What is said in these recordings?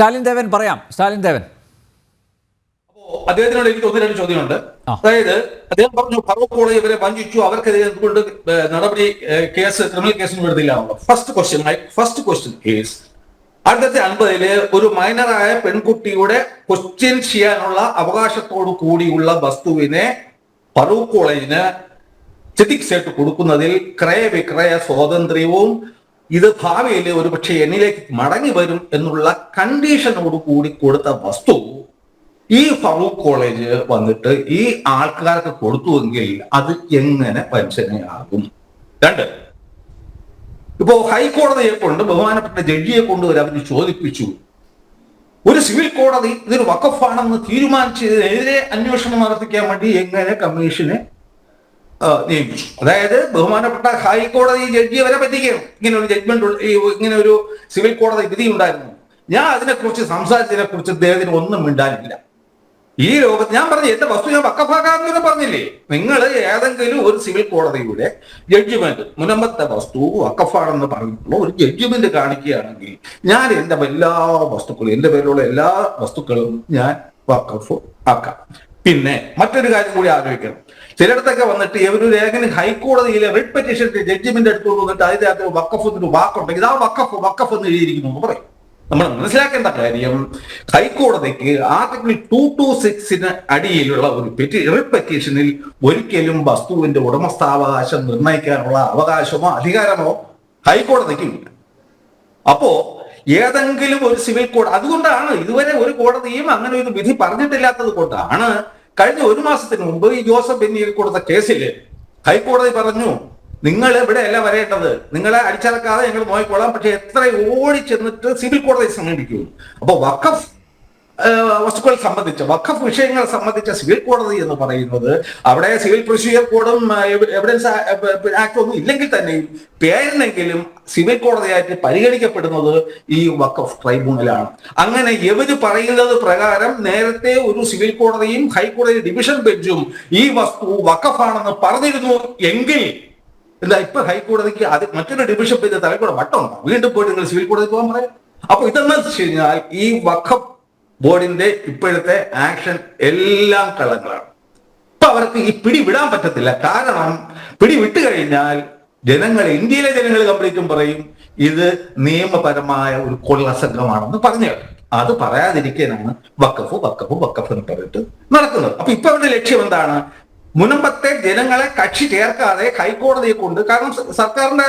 സ്റ്റാലിൻ ദേവൻ പറയാം. സ്റ്റാലിൻ ദേവൻ അദ്ദേഹത്തിനോട് എനിക്ക് ഒന്ന് രണ്ട് ചോദ്യമുണ്ട്. അതായത് അദ്ദേഹം പറഞ്ഞു ഫറൂഖ് കോളേജ് ഇവരെ വഞ്ചിച്ചു, അവർക്കെതിരെ കൊണ്ട് നടപടി കേസ് ക്രിമിനൽ കേസിന് വിടുന്നില്ല. ഫസ്റ്റ് ക്വസ്റ്റ്യൻ ഈസ് 1950 ഒരു മൈനറായ പെൺകുട്ടിയുടെ ക്വസ്റ്റ്യൻ ചെയ്യാനുള്ള അവകാശത്തോടു കൂടിയുള്ള വസ്തുവിനെ ഫറൂഖ് കോളേജിന് സിദ്ദിഖ് സേട്ട് കൊടുക്കുന്നതിൽ ക്രയവിക്രയ സ്വാതന്ത്ര്യവും ഇത് ഭാവിയിൽ ഒരു പക്ഷേ എന്നിലേക്ക് മടങ്ങി വരും എന്നുള്ള കണ്ടീഷനോട് കൂടി കൊടുത്ത വസ്തു ഈ ഫറൂഖ് കോളേജ് വന്നിട്ട് ഈ ആൾക്കാർക്ക് കൊടുത്തുവെങ്കിൽ അത് എങ്ങനെ വഞ്ചനയാകും? രണ്ട്, ഇപ്പോ ഹൈക്കോടതിയെ കൊണ്ട് ബഹുമാനപ്പെട്ട ജഡ്ജിയെ കൊണ്ട് അവർ ചോദിപ്പിച്ചു, ഒരു സിവിൽ കോടതി ഇതൊരു വഖഫാണെന്ന് തീരുമാനിച്ചതിനെതിരെ അന്വേഷണം നടത്തിക്കാൻ വേണ്ടി എങ്ങനെ കമ്മീഷനെ നിയമിച്ചു? അതായത് ബഹുമാനപ്പെട്ട ഹൈക്കോടതി ജഡ്ജിയെ വരെ പറ്റിക്കണം. ഇങ്ങനെ ഒരു ജഡ്ജ്മെന്റ്, ഇങ്ങനെ ഒരു സിവിൽ കോടതി വിധി ഉണ്ടായിരുന്നു. ഞാൻ അതിനെക്കുറിച്ച് സംസാരിച്ചതിനെ കുറിച്ച് അദ്ദേഹത്തിന് ഒന്നും മിണ്ടാനില്ല. ഈ ലോകത്ത് ഞാൻ പറഞ്ഞു എന്റെ വസ്തു ഞാൻ വഖഫാക്കാമെന്ന് പറഞ്ഞില്ലേ? നിങ്ങൾ ഏതെങ്കിലും ഒരു സിവിൽ കോടതിയുടെ ജഡ്ജ്മെന്റ് മുനമ്പത്തെ വസ്തു വഖഫാണെന്ന് പറഞ്ഞിട്ടുള്ള ഒരു ജഡ്ജ്മെന്റ് കാണിക്കുകയാണെങ്കിൽ ഞാൻ എന്റെ എല്ലാ വസ്തുക്കളും, എന്റെ പേരിലുള്ള എല്ലാ വസ്തുക്കളും ഞാൻ വഖഫ് ആക്കാം. പിന്നെ മറ്റൊരു കാര്യം കൂടി ആലോചിക്കണം. ചിലയിടത്തൊക്കെ വന്നിട്ട് ഒരു രേഖന് ഹൈക്കോടതിയിലെ റിട്ട് പെറ്റീഷന്റെ ജഡ്ജ്മെന്റ് എടുത്തുകൊണ്ട് വന്നിട്ട് അതിന്റെ അകത്ത് വഖഫ് എന്നൊരു വാക്കുണ്ടെങ്കിൽ ആ വഖഫ് എന്ന് എഴുതിയിരിക്കുന്നു എന്ന് പറയും. നമ്മൾ മനസ്സിലാക്കേണ്ട കാര്യം, ഹൈക്കോടതിക്ക് ആർട്ടിക്കിൾ 226 അടിയിലുള്ള ഒരു റിട്ട് പെറ്റീഷനിൽ ഒരിക്കലും വസ്തുവിന്റെ ഉടമസ്ഥാവകാശം നിർണ്ണയിക്കാനുള്ള അവകാശമോ അധികാരമോ ഹൈക്കോടതിക്ക് ഇല്ല. അപ്പോ ഏതെങ്കിലും ഒരു സിവിൽ കോടതി, അതുകൊണ്ടാണ് ഇതുവരെ ഒരു കോടതിയും അങ്ങനെ ഒരു വിധി പറഞ്ഞിട്ടില്ലാത്തത് കൊണ്ടാണ് കഴിഞ്ഞ ഒരു മാസത്തിന് മുമ്പ് ഈ ജോസഫ് ബെന്നിയിൽ കൊടുത്ത കേസിൽ ഹൈക്കോടതി പറഞ്ഞു, നിങ്ങൾ ഇവിടെ അല്ല വരേണ്ടത്, നിങ്ങളെ അടിച്ചിറക്കാതെ ഞങ്ങൾ നോക്കിക്കോളാം, പക്ഷെ എത്ര ഓടി ചെന്നിട്ട് സിവിൽ കോടതി സമീപിക്കും. അപ്പൊ വഖഫ് വസ്തുക്കൾ സംബന്ധിച്ച, വഖഫ് വിഷയങ്ങൾ സംബന്ധിച്ച സിവിൽ കോടതി എന്ന് പറയുന്നത് അവിടെ സിവിൽ പ്രൊസീജിയർ കോഡും എവിഡൻസ് ആക്ട് ഒന്നും ഇല്ലെങ്കിൽ തന്നെയും പേരിനെങ്കിലും സിവിൽ കോടതിയായിട്ട് പരിഗണിക്കപ്പെടുന്നത് ഈ വഖഫ് ട്രൈബ്യൂണലാണ്. അങ്ങനെ ഇവര് പറയുന്നത് പ്രകാരം നേരത്തെ ഒരു സിവിൽ കോടതിയും ഹൈക്കോടതി ഡിവിഷൻ ബെഞ്ചും ഈ വസ്തു വഖഫാണെന്ന് പറഞ്ഞിരുന്നു എങ്കിൽ എന്താ ഇപ്പൊ ഹൈക്കോടതിക്ക് അത് മറ്റൊരു ഡിവിഷൻ ബെഞ്ച് തലക്കൂടെ വട്ടമുണ്ടോ? വീണ്ടും പോയിട്ട് നിങ്ങൾ സിവിൽ കോടതി പോകാൻ പറയാം. അപ്പൊ ഇതെന്ന് വെച്ച് കഴിഞ്ഞാൽ ഈ വഖഫ് ബോർഡിന്റെ ഇപ്പോഴത്തെ ആക്ഷൻ എല്ലാം കള്ളങ്ങളാണ്. ഇപ്പൊ അവർക്ക് ഈ പിടി വിടാൻ പറ്റത്തില്ല. കാരണം പിടി വിട്ടു കഴിഞ്ഞാൽ ഇന്ത്യയിലെ ജനങ്ങൾ കംപ്ലീറ്റും പറയും ഇത് നിയമപരമായ ഒരു കൊള്ളസംഘമാണെന്ന് പറഞ്ഞു. അത് പറയാതിരിക്കാനാണ് വഖഫ് വഖഫ് വഖഫ് എന്ന് പറഞ്ഞിട്ട് നടക്കുന്നത്. അപ്പൊ ഇപ്പൊ അവരുടെ ലക്ഷ്യം എന്താണ്? മുനമ്പത്തെ ജനങ്ങളെ കക്ഷി ചേർക്കാതെ ഹൈക്കോടതിയെ കൊണ്ട്, കാരണം സർക്കാരിന്റെ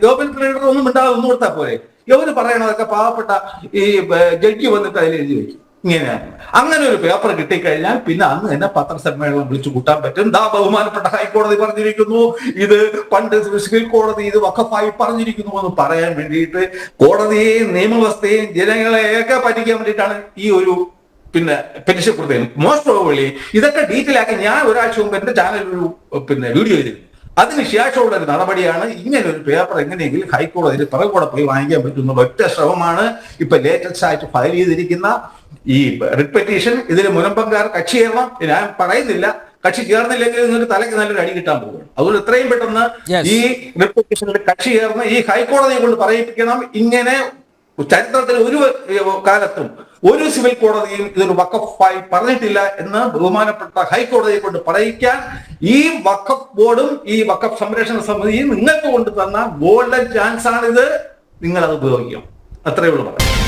ഗവൺമെന്റ് ലീഡർ ഒന്നും ഉണ്ടാകും, ഒന്നും കൊടുത്താൽ പോലെ ഇവര് പറയണതൊക്കെ പാവപ്പെട്ട ഈ ജഡ്ജി വന്നിട്ട് അതിൽ എഴുതി വെക്കും. ഇങ്ങനെയാണ്. അങ്ങനെ ഒരു പേപ്പർ കിട്ടിക്കഴിഞ്ഞാൽ പിന്നെ അന്ന് തന്നെ പത്രസമ്മേളനം വിളിച്ചു കൂട്ടാൻ പറ്റും. ബഹുമാനപ്പെട്ട ഹൈക്കോടതി പറഞ്ഞിരിക്കുന്നു, ഇത് പണ്ട് സിവിൽ കോടതി ഇത് വഖഫായി പറഞ്ഞിരിക്കുന്നു എന്ന് പറയാൻ വേണ്ടിയിട്ട് കോടതിയെയും നിയമവ്യവസ്ഥയെയും ജനങ്ങളെയൊക്കെ പറ്റിക്കാൻ വേണ്ടിയിട്ടാണ് ഈ ഒരു പെറ്റീഷൻ കൊടുത്തത്. മോസ്റ്റ് പ്രോബബ്ലി ഇതൊക്കെ ഡീറ്റെയിൽ ആക്കി ഞാൻ ഒരാഴ്ച മുമ്പ് എന്റെ ചാനലിൽ ഒരു വീഡിയോ ചെയ്തിരുന്നു. അതിന് ശേഷമുള്ള ഒരു നടപടിയാണ് ഇങ്ങനെ ഒരു പേപ്പർ എങ്ങനെയെങ്കിലും ഹൈക്കോടതിയിൽ പിറകോടെ പോയി വാങ്ങിക്കാൻ പറ്റുന്ന ഒറ്റ ശ്രമമാണ് ഇപ്പൊ ലേറ്റസ്റ്റ് ആയിട്ട് ഫയൽ ചെയ്തിരിക്കുന്ന ഈ റിട്ട് പെറ്റീഷൻ. ഇതിൽ മുനമ്പംകാർ കക്ഷി ചേരണം. ഞാൻ പറയുന്നില്ല, കക്ഷി ചേർന്നില്ലെങ്കിൽ നിങ്ങൾക്ക് തലയ്ക്ക് നല്ലൊരു അടി കിട്ടാൻ പോകും. അതുകൊണ്ട് എത്രയും പെട്ടെന്ന് ഈ റിട്ട് പെറ്റീഷനിൽ കക്ഷി ചേർന്ന് ഈ ഹൈക്കോടതിയെ കൊണ്ട് പറയിപ്പിക്കണം. ഇങ്ങനെ ചരിത്രത്തിൽ ഒരു കാലത്തും ഒരു സിവിൽ കോടതിയും ഇതൊരു വഖഫായി പറഞ്ഞിട്ടില്ല എന്ന് ബഹുമാനപ്പെട്ട ഹൈക്കോടതിയെ കൊണ്ട് പറയിക്കാൻ ഈ വഖഫ് ബോർഡും ഈ വഖഫ് സംരക്ഷണ സമിതിയും നിങ്ങൾക്ക് കൊണ്ട് തന്ന ഗോൾഡൻ ചാൻസ് ആണിത്. നിങ്ങൾ അത് ഉപയോഗിക്കണം. അത്രയേ ഉള്ളൂ പറയാം.